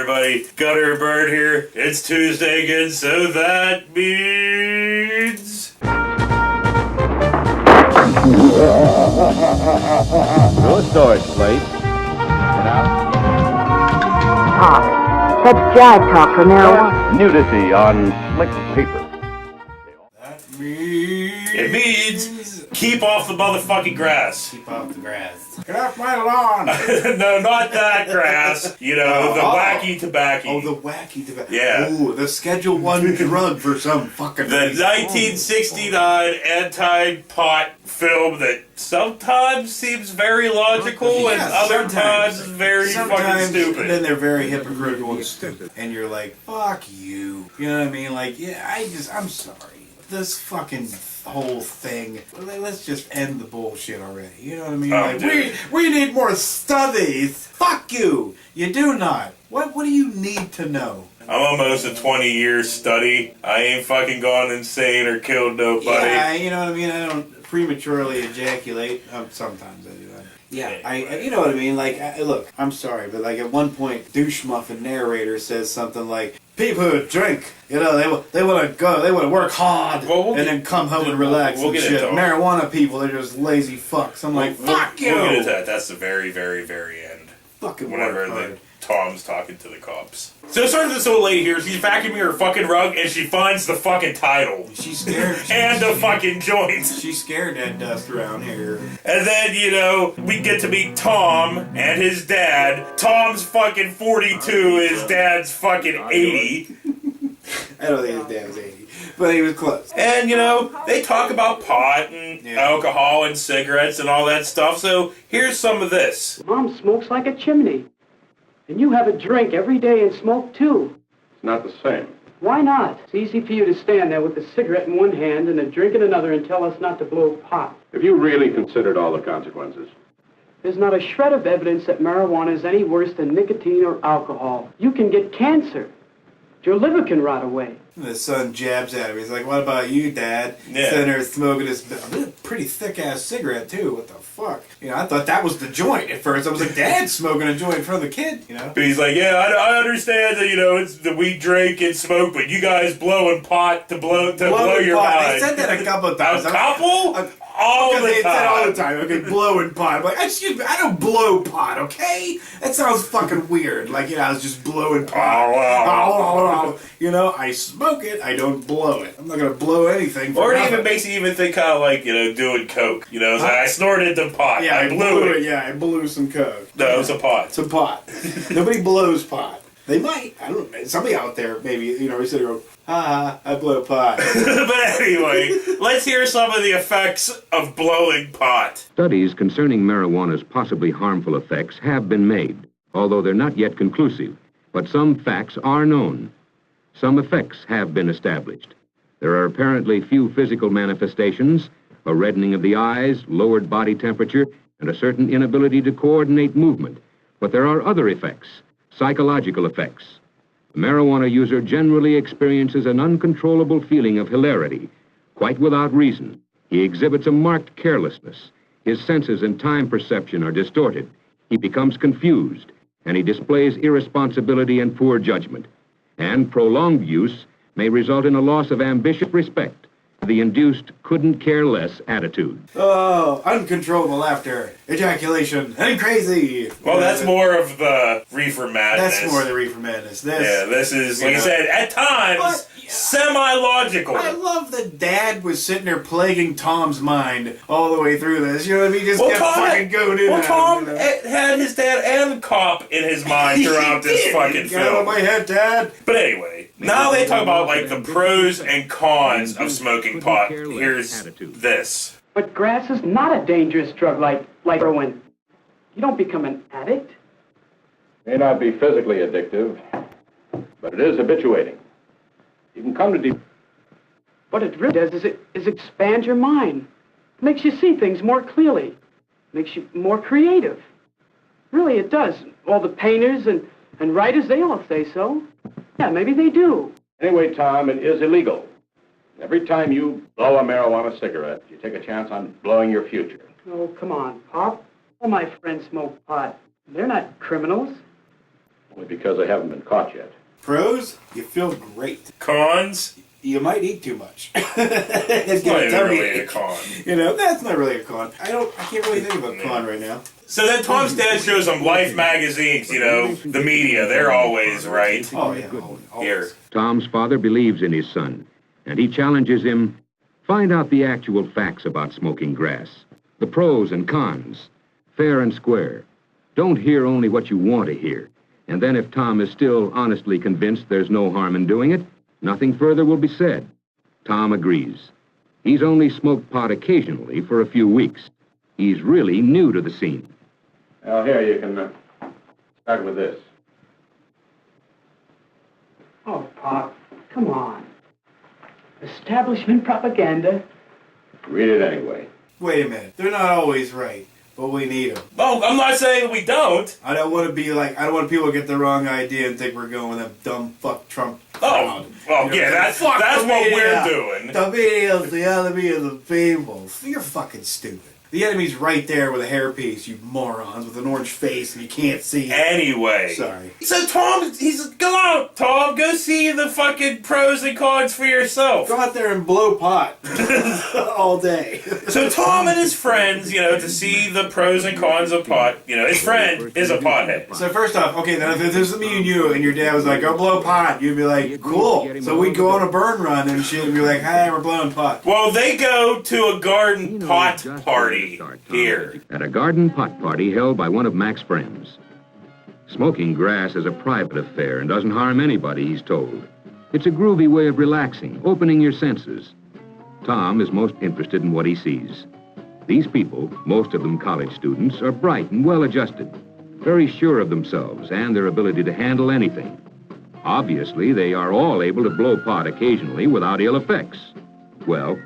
everybody? Gutter Bird here. It's Tuesday again, so that means... Your storage place. Talk. That's jive talk for marijuana. Nudity on slick paper. It means keep off the motherfucking grass. Keep off the grass. Get off my lawn! No, not that grass. You know, the wacky tobacco. Oh, the wacky tobacco. Yeah. Ooh, the Schedule 1 drug for some fucking The reason. 1969 anti-pot film that sometimes seems very logical and other times very fucking stupid. And then they're very hypocritical and stupid. And you're like, fuck you. You know what I mean? Like, yeah, I'm sorry. This fucking whole thing, let's just end the bullshit already. You know what I mean? Oh, like, we need more studies. Fuck you. You do not. What do you need to know? I'm almost a 20-year study. I ain't fucking gone insane or killed nobody. Yeah, you know what I mean? I don't prematurely ejaculate. Sometimes I do that. Yeah, I you know what I mean? Like, look, I'm sorry, but like at one point, douche muffin narrator says something like, people who drink, you know, they want to work hard and then come home and relax and shit. Marijuana people, they're just lazy fucks. I'm like, fuck you! We'll get into that. That's the very, very, very end. Fucking whenever Tom's talking to the cops. So it starts with this old lady here. She's vacuuming her fucking rug and she finds the fucking title. She's scared. And the fucking joints. She's scared that dust around here. And then, you know, we get to meet Tom and his dad. Tom's fucking 42, his dad's fucking 80. I don't think his dad was 80, but he was close. And, you know, they talk about pot and alcohol and cigarettes and all that stuff. So here's some of this. Mom smokes like a chimney. And you have a drink every day and smoke too. It's not the same. Why not? It's easy for you to stand there with a cigarette in one hand and a drink in another and tell us not to blow pot. Have you really considered all the consequences? There's not a shred of evidence that marijuana is any worse than nicotine or alcohol. You can get cancer. Your liver can rot away. The son jabs at him. He's like, what about you, Dad? Yeah. Sitting there smoking this pretty thick-ass cigarette, too. What the fuck? You know, I thought that was the joint at first. I was like, Dad's smoking a joint in front of the kid, you know? But he's like, yeah, I understand that, you know, it's that we drink and smoke, but you guys blowing pot to blow your pot. mind. They said that a couple of times. A couple? All the They time. said all the time. Okay, blowing pot. I'm like, excuse me, I don't blow pot, okay? That sounds fucking weird. Like, you know, I was just blowing pot. Oh. You know, I smoke it, I don't blow it. I'm not going to blow anything for Or it nothing. even makes you even think kind of like, you know, doing coke. You know, it's like, I snorted the pot. Yeah, I blew it. Yeah, I blew some coke. No, it was a pot. Some pot. Nobody blows pot. They might. I don't know. Somebody out there, maybe, you know, we said, I blow pot. But anyway, let's hear some of the effects of blowing pot. Studies concerning marijuana's possibly harmful effects have been made, although they're not yet conclusive. But some facts are known. Some effects have been established. There are apparently few physical manifestations, a reddening of the eyes, lowered body temperature, and a certain inability to coordinate movement. But there are other effects, psychological effects. The marijuana user generally experiences an uncontrollable feeling of hilarity, quite without reason. He exhibits a marked carelessness. His senses and time perception are distorted. He becomes confused, and he displays irresponsibility and poor judgment. And prolonged use may result in a loss of ambitious respect, the induced couldn't-care-less attitude. Oh, uncontrollable laughter, ejaculation, and crazy. Well, that's more of the reefer madness. That's more the reefer madness. This is, like I said, at times, semi-logical. I love that Dad was sitting there plaguing Tom's mind all the way through this. You know what I mean? Just kept fucking going in. Well, Tom had his dad and the cop in his mind throughout this fucking Get out of film. my head, Dad. But anyway, now they talk about like the pros and cons of smoking pot. Here's this. But grass is not a dangerous drug like heroin. You don't become an addict. May not be physically addictive, but it is habituating. You can come to What it really does is expand your mind. Makes you see things more clearly. Makes you more creative. Really, it does. All the painters and writers, they all say so. Yeah, maybe they do. Anyway, Tom, it is illegal. Every time you blow a marijuana cigarette, you take a chance on blowing your future. Oh, come on, Pop. All my friends smoke pot. They're not criminals. Only because they haven't been caught yet. Pros, you feel great. Cons? You might eat too much. It's not even really a con. You know, that's not really a con. I can't really think of a con right now. So then Tom's dad shows him Life magazines, you know, the media, they're always right. Oh, yeah. Always. Here. Tom's father believes in his son, and he challenges him, find out the actual facts about smoking grass, the pros and cons, fair and square. Don't hear only what you want to hear. And then if Tom is still honestly convinced there's no harm in doing it, nothing further will be said. Tom agrees. He's only smoked pot occasionally for a few weeks. He's really new to the scene. Well, here, you can start with this. Oh, Pop, come on. Establishment propaganda. Read it anyway. Wait a minute. They're not always right, but we need them. Oh, I'm not saying we don't. I don't want people to get the wrong idea and think we're going with a dumb fuck Trump. Oh, well, yeah, that's what we're doing. The media's the enemy of the people. You're fucking stupid. The enemy's right there with a hairpiece, you morons, with an orange face and you can't see. Anyway. Sorry. So Tom, go out, Tom. Go see the fucking pros and cons for yourself. Go out there and blow pot all day. So Tom and his friends, you know, to see the pros and cons of pot, you know, his friend is a pothead. So first off, okay, then if this was me and you, and your dad was like, go blow pot, you'd be like, cool. So we'd go on a burn run and shit, and be like, hey, we're blowing pot. Well, they go to a garden pot party here. At a garden pot party held by one of Mac's friends. Smoking grass is a private affair and doesn't harm anybody, he's told. It's a groovy way of relaxing, opening your senses. Tom is most interested in what he sees. These people, most of them college students, are bright and well-adjusted, very sure of themselves and their ability to handle anything. Obviously, they are all able to blow pot occasionally without ill effects. Well,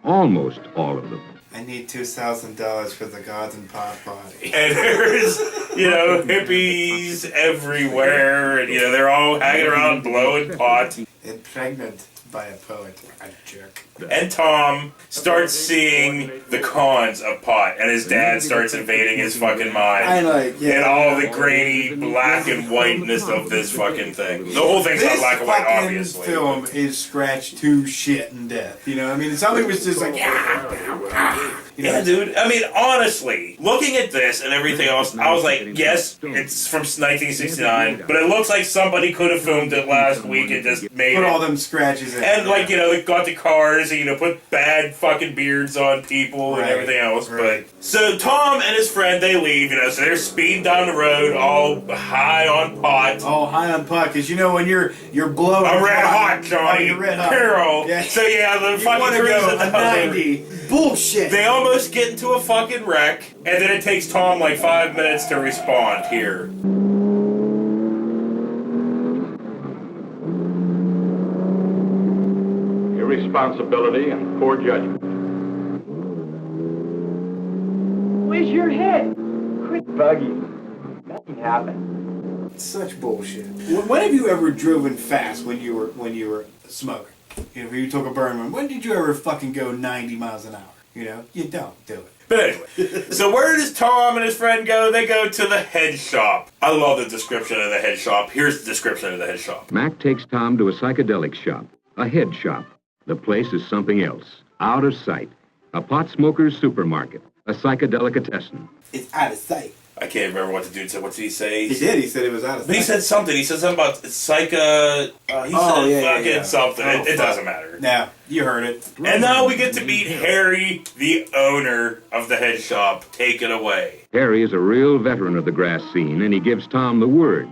almost all of them. I need $2,000 for the garden pot party. And there's, you know, hippies everywhere, and, you know, they're all hanging around blowing pot. And pregnant by a poet. A jerk. And Tom starts seeing the cons of pot, and his dad starts invading his fucking mind. And all the grainy black and whiteness of this fucking thing. The whole thing's not black and white, obviously. This film is scratched to shit and death. You know what I mean? Something was just like, Yeah, dude. I mean, honestly, looking at this and everything else, I was like, yes, it's from 1969, but it looks like somebody could have filmed it last week and just made put it. all them scratches in. And, like, you know, they got the cars and, you know, put bad fucking beards on people and everything else. Right. But so Tom and his friend, they leave, you know, so they're speeding down the road all high on pot. Oh, high on pot, because you know when you're blowing. I'm red hot, Johnny. Oh, you're red hot. Carol. Yeah. So, yeah, the You fucking want to cruise go at the a 90. Bullshit. They almost get into a fucking wreck, and then it takes Tom like 5 minutes to respond here. Irresponsibility and poor judgment. Where's your head? Quit bugging. Nothing happened. Such bullshit. When have you ever driven fast when you were smoking? You know, if you took a burn run, when did you ever fucking go 90 miles an hour? You know, you don't do it. But anyway, so where does Tom and his friend go? They go to the head shop. I love the description of the head shop. Here's the description of the head shop. Mac takes Tom to a psychedelic shop, a head shop. The place is something else, out of sight. A pot smoker's supermarket, a psychedelicatessen. It's out of sight. I can't remember what the dude said. What did he say? He did. He said it was out of sight. But he said something. He said something about psycho. He said fucking something. Oh, it doesn't matter. Now, you heard it. And now we get to meet Harry, the owner of the head shop. Take it away. Harry is a real veteran of the grass scene, and he gives Tom the word.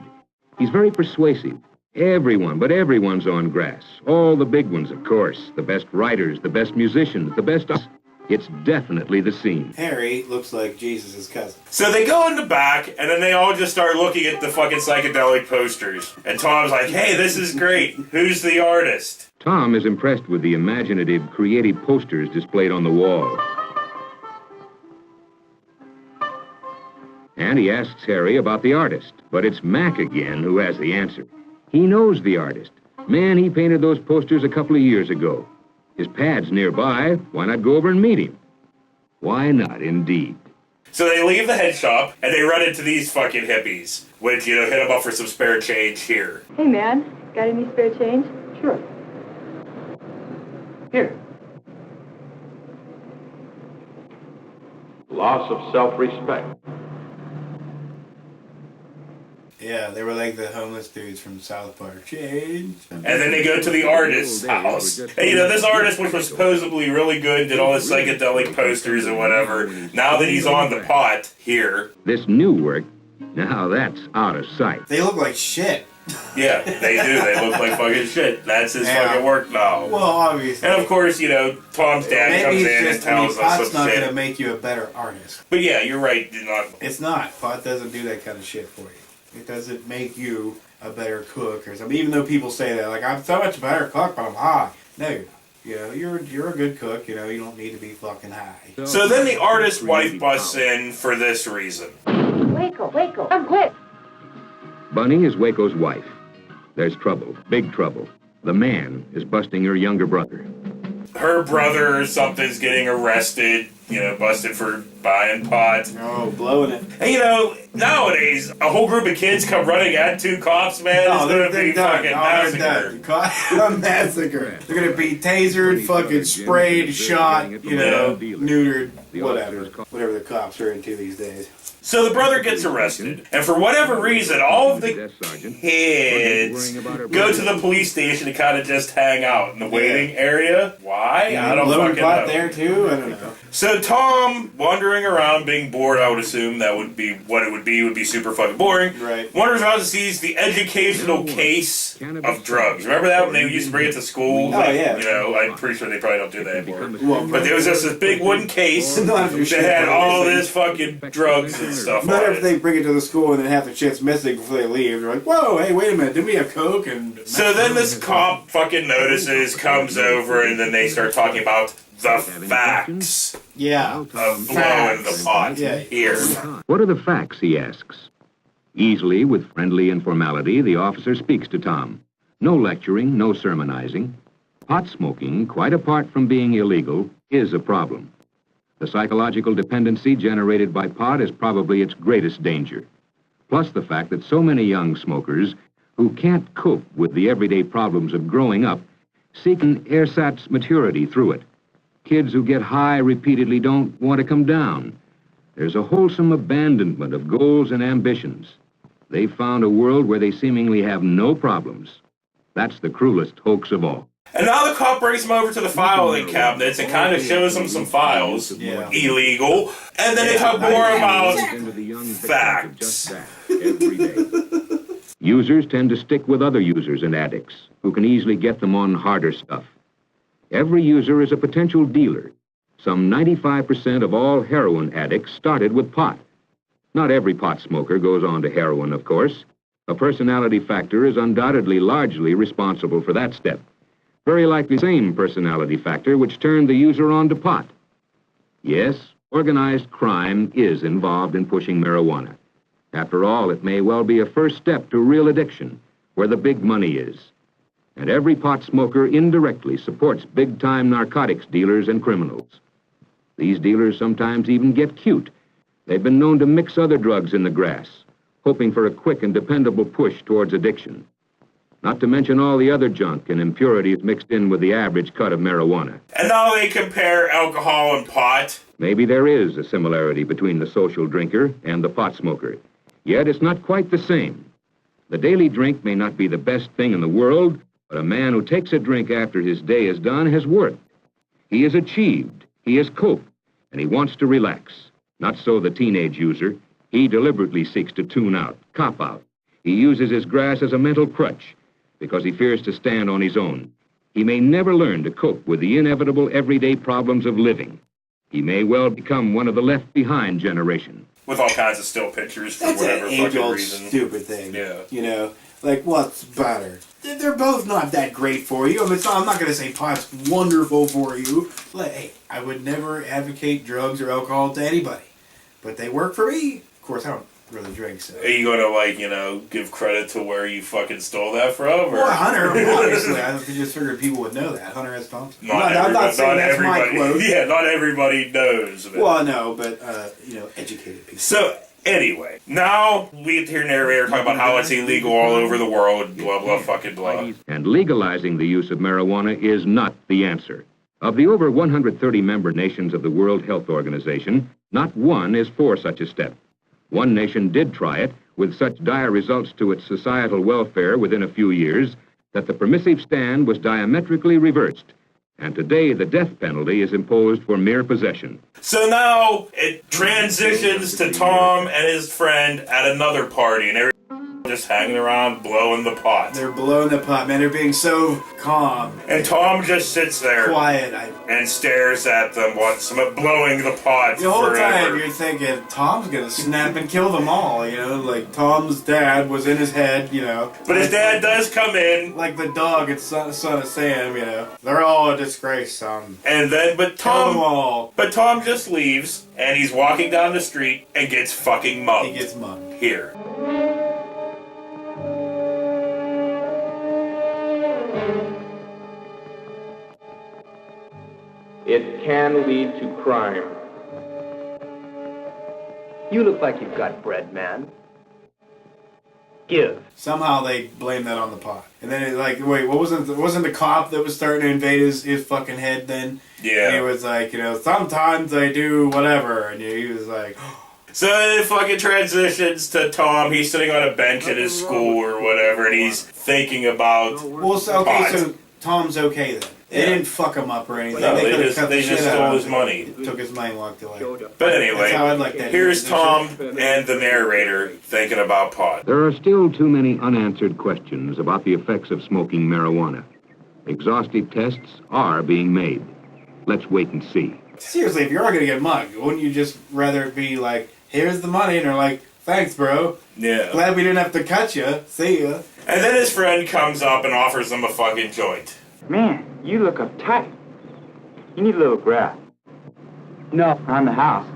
He's very persuasive. Everyone, but everyone's on grass. All the big ones, of course. The best writers, the best musicians, the best... It's definitely the scene. Harry looks like Jesus' cousin. So they go in the back, and then they all just start looking at the fucking psychedelic posters. And Tom's like, hey, this is great. Who's the artist? Tom is impressed with the imaginative, creative posters displayed on the wall. And he asks Harry about the artist. But it's Mac again who has the answer. He knows the artist. Man, he painted those posters a couple of years ago. His pad's nearby. Why not go over and meet him? Why not, indeed? So they leave the head shop, and they run into these fucking hippies, which, hit them up for some spare change here. Hey, man, got any spare change? Sure. Here. Loss of self-respect. Yeah, they were like the homeless dudes from South Park. Change. And then they go to the artist's house. And, this artist, which was supposedly really good, did all his psychedelic posters and whatever. Now that he's on the pot here. This new work, now that's out of sight. They look like shit. Yeah, they do. They look like fucking shit. That's his fucking work now. Well, obviously. And of course, Tom's dad comes in and tells us pot's some not shit. going to make you a better artist. But yeah, you're right. It's not. Pot doesn't do that kind of shit for you. It doesn't make you a better cook or something. Even though people say that, like, I'm so much better cook, but I'm high. No, you're not. You're a good cook. You don't need to be fucking high. So then the artist's wife busts in for this reason. Waco, I'm quick. Bunny is Waco's wife. There's trouble, big trouble. The man is busting her younger brother. Her brother or something's getting arrested, busted for buying pot. Oh, blowing it. And nowadays, a whole group of kids come running at two cops, man. Oh, It's gonna be fucking massacre. A massacre. They're gonna be tasered, fucking sprayed, shot, neutered, whatever the cops are into these days. So the brother gets arrested, and for whatever reason, all of the kids go to the police station to kind of just hang out in the waiting area. Why? I don't fucking know. There too? I don't know. So Tom, wandering around, being bored, I would assume that would be what it would be super fucking boring. Right. Wanders around and sees the educational case of drugs. Remember that when they used to bring it to school? Oh, yeah. I'm pretty sure they probably don't do that anymore. Well, But there was just this big wooden case that had all this fucking drugs and stuff Not on if it. they bring it to the school and then half the shit's missing before they leave. They're like, whoa, hey, wait a minute, didn't we have Coke? And So then this cop fucking notices, comes over, and then they start talking about the facts yeah, of blowing the pot here. What are the facts, he asks. Easily, with friendly informality, the officer speaks to Tom. No lecturing, no sermonizing. Pot smoking, quite apart from being illegal, is a problem. The psychological dependency generated by pot is probably its greatest danger. Plus the fact that so many young smokers who can't cope with the everyday problems of growing up seek an ersatz maturity through it. Kids who get high repeatedly don't want to come down. There's a wholesome abandonment of goals and ambitions. They've found a world where they seemingly have no problems. That's the cruelest hoax of all. And now the cop brings him over to the filing cabinets and kind of shows him some files. Yeah. Illegal. And then they talk more about facts. Every day. Users tend to stick with other users and addicts who can easily get them on harder stuff. Every user is a potential dealer. Some 95% of all heroin addicts started with pot. Not every pot smoker goes on to heroin, of course. A personality factor is undoubtedly largely responsible for that step. Very likely the same personality factor which turned the user on to pot. Yes, organized crime is involved in pushing marijuana. After all, it may well be a first step to real addiction, where the big money is. And every pot smoker indirectly supports big-time narcotics dealers and criminals. These dealers sometimes even get cute. They've been known to mix other drugs in the grass, hoping for a quick and dependable push towards addiction. Not to mention all the other junk and impurities mixed in with the average cut of marijuana. And now they compare alcohol and pot. Maybe there is a similarity between the social drinker and the pot smoker. Yet it's not quite the same. The daily drink may not be the best thing in the world, but a man who takes a drink after his day is done has worked. He has achieved, he has coped, and he wants to relax. Not so the teenage user. He deliberately seeks to tune out, cop out. He uses his grass as a mental crutch because he fears to stand on his own. He may never learn to cope with the inevitable everyday problems of living. He may well become one of the left-behind generation. With all kinds of still pictures for That's whatever an fucking age-old reason. stupid thing. Yeah. Like, what's better? They're both not that great for you. I mean, I'm not going to say pot's wonderful for you. Like, hey, I would never advocate drugs or alcohol to anybody. But they work for me. Of course, I don't for the drinks. Are you gonna, like, you know, give credit to where you fucking stole that from? Or? Well, Hunter, obviously. I just figured people would know that. Hunter S. Thompson. I'm not saying that's my quote. Yeah, not everybody knows that. Well, no, but, you know, educated people. So, anyway, now we hear narrator talk about how it's illegal all over the world, blah, blah, fucking blah. And legalizing the use of marijuana is not the answer. Of the over 130 member nations of the World Health Organization, not one is for such a step. One nation did try it, with such dire results to its societal welfare within a few years that the permissive stand was diametrically reversed. And today the death penalty is imposed for mere possession. So now it transitions to Tom and his friend at another party, and everybody's just hanging around blowing the pot. They're blowing the pot, man. They're being so calm. And Tom just sits there quiet and stares at them, blowing the pot. The whole forever. time you're thinking, Tom's gonna snap and kill them all, you know? Like, Tom's dad was in his head, you know? But his dad does come in. Like the dog at Son of Sam, you know? They're all a disgrace, son. And then, Kill them all. But Tom just leaves, and he's walking down the street and gets fucking mugged. He gets mugged. Here. It can lead to crime. You look like you've got bread, man. Give. Somehow they blame that on the pot. And then it's like, wait, wasn't the cop that was starting to invade his fucking head then? Yeah. And he was like, you know, sometimes I do whatever. And he was like... So it fucking transitions to Tom. He's sitting on a bench at his school or whatever, and he's thinking about so Tom's okay then. They didn't fuck him up or anything. No, they just stole his money. Took his money and walked away. But anyway, that's how I'd like that. Here's Tom and the narrator thinking about pot. There are still too many unanswered questions about the effects of smoking marijuana. Exhaustive tests are being made. Let's wait and see. Seriously, if you are going to get mugged, wouldn't you just rather it be like, here's the money, and they're like, thanks, bro. Yeah. Glad we didn't have to cut you. See ya. And then his friend comes up and offers him a fucking joint. Man, you look uptight. You need a little grass. No, around the house.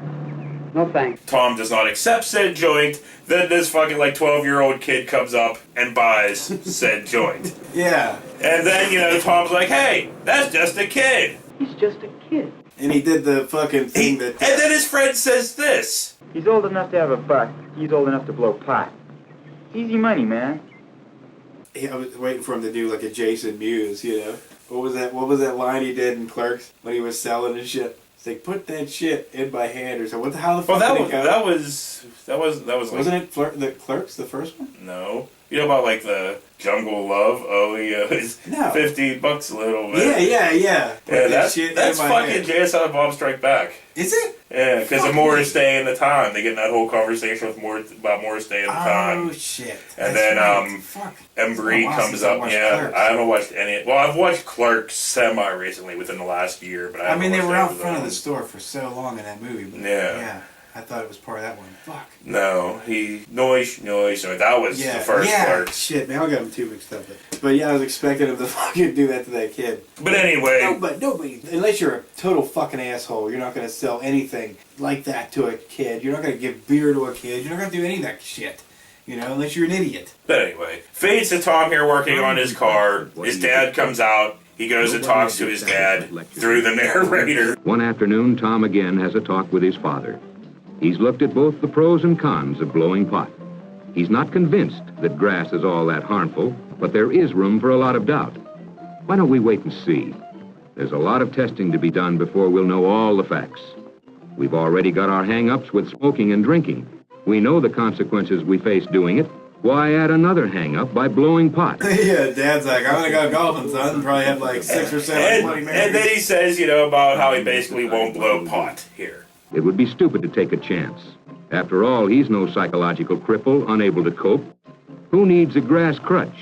No thanks. Tom does not accept said joint. Then this fucking 12-year-old kid comes up and buys said joint. Yeah. And then, you know, Tom's like, hey, that's just a kid. He's just a kid. And he did the fucking thing And then his friend says this. He's old enough to have a buck. He's old enough to blow pot. Easy money, man. I was waiting for him to do like a Jason Mewes, you know. What was that line he did in Clerks when he was selling his shit? It's like, put that shit in my hand or something. What the hell the fuck did it go? That was like... Wasn't it the Clerks, the first one? No. You know about like the Jungle Love? Oh, yeah, it's $50 a little bit. Yeah. Yeah, that's fucking JS on Bob Strike Back. Is it? Yeah, because of Morris Day and the Time. They get in that whole conversation with about Morris Day and the Time. Oh, shit. And then, Embry comes up. Yeah, I haven't watched any. Well, I've watched Clerks semi-recently within the last year, but I mean, they were out front of the store for so long in that movie. But yeah. I thought it was part of that one. Fuck. No, noise. That was the first Clerks. Shit, man, I got him too mixed up. But yeah, I was expecting him to fucking do that to that kid. But anyway. Nobody, unless you're a total fucking asshole, you're not going to sell anything like that to a kid. You're not going to give beer to a kid. You're not going to do any of that shit. You know, unless you're an idiot. But anyway, fades to Tom here working on his car. His dad comes out. He goes and talks to his dad through the narrator. One afternoon, Tom again has a talk with his father. He's looked at both the pros and cons of blowing pot. He's not convinced that grass is all that harmful, but there is room for a lot of doubt. Why don't we wait and see? There's a lot of testing to be done before we'll know all the facts. We've already got our hang-ups with smoking and drinking. We know the consequences we face doing it. Why add another hang-up by blowing pot? Yeah, Dad's like, I'm gonna go golfing, son. Probably have like 6 or 7 Bloody Marys. And then he says, about how he basically won't blow pot here. It would be stupid to take a chance. After all, he's no psychological cripple, unable to cope. Who needs a grass crutch?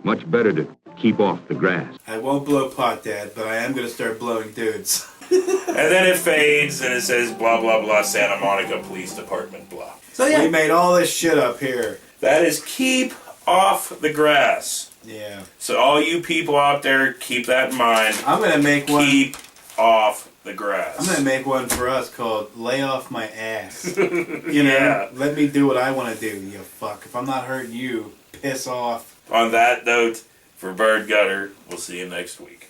Much better to keep off the grass. I won't blow pot, Dad, but I am going to start blowing dudes. And then it fades, and it says, blah, blah, blah, Santa Monica Police Department, blah. So yeah. We made all this shit up here. That is keep off the grass. Yeah. So all you people out there, keep that in mind. I'm going to make one. Keep off the grass. I'm gonna make one for us called "Lay Off My Ass." You know, let me do what I want to do. You fuck. If I'm not hurting you, piss off. On that note, for Bird Gutter, we'll see you next week.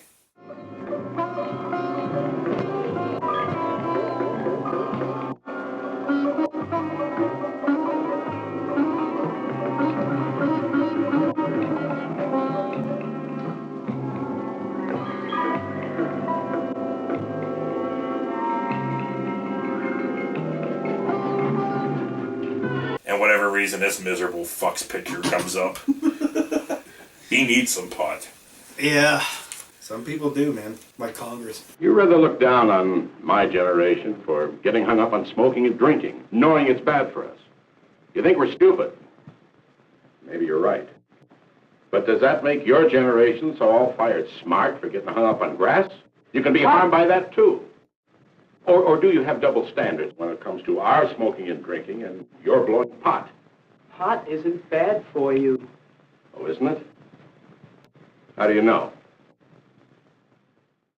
And whatever reason this miserable fuck's picture comes up. He needs some pot. Yeah. Some people do, man. Like Congress. You rather look down on my generation for getting hung up on smoking and drinking, knowing it's bad for us. You think we're stupid. Maybe you're right. But does that make your generation so all-fired smart for getting hung up on grass? You can be harmed by that, too. Or do you have double standards when it comes to our smoking and drinking and your blowing pot? Pot isn't bad for you. Oh, isn't it? How do you know?